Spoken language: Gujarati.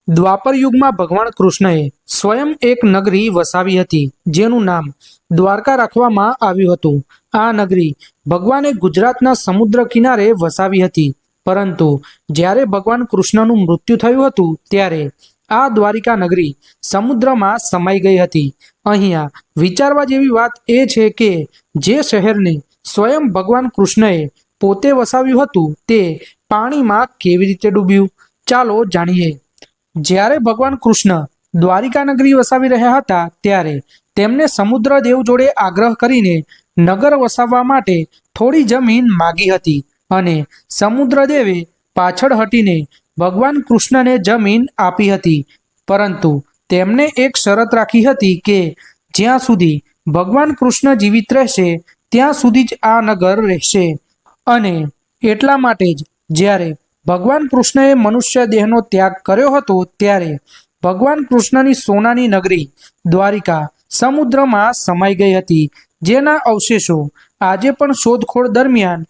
દ્વાપર યુગમાં ભગવાન કૃષ્ણએ સ્વયં એક નગરી વસાવી હતી, જેનું નામ દ્વારકા રાખવામાં આવ્યું હતું. આ નગરી ભગવાને ગુજરાતના સમુદ્ર કિનારે વસાવી હતી, પરંતુ જ્યારે ભગવાન કૃષ્ણનું મૃત્યુ થયું હતું ત્યારે આ દ્વારિકા નગરી સમુદ્રમાં સમાઈ ગઈ હતી. અહીંયા વિચારવા જેવી વાત એ છે કે જે શહેરને સ્વયં ભગવાન કૃષ્ણએ પોતે વસાવ્યું હતું તે પાણીમાં કેવી રીતે ડૂબ્યું? ચાલો જાણીએ. જ્યારે ભગવાન કૃષ્ણ દ્વારિકા નગરી વસાવી રહ્યા હતા ત્યારે તેમને સમુદ્રદેવ જોડે આગ્રહ કરીને નગર વસાવવા માટે થોડી જમીન માગી હતી અને સમુદ્રદેવે પાછળ હટીને ભગવાન કૃષ્ણને જમીન આપી હતી, પરંતુ તેમણે એક શરત રાખી હતી કે જ્યાં સુધી ભગવાન કૃષ્ણ જીવિત રહેશે ત્યાં સુધી જ આ નગર રહેશે. અને એટલા માટે જ જ્યારે ભગવાન કૃષ્ણએ મનુષ્ય દેહનો ત્યાગ કર્યો હતો ત્યારે ભગવાન કૃષ્ણની સોનાની નગરી દ્વારિકા સમુદ્રમાં સમાઈ ગઈ હતી, જેના અવશેષો આજે પણ શોધખોળ દરમિયાન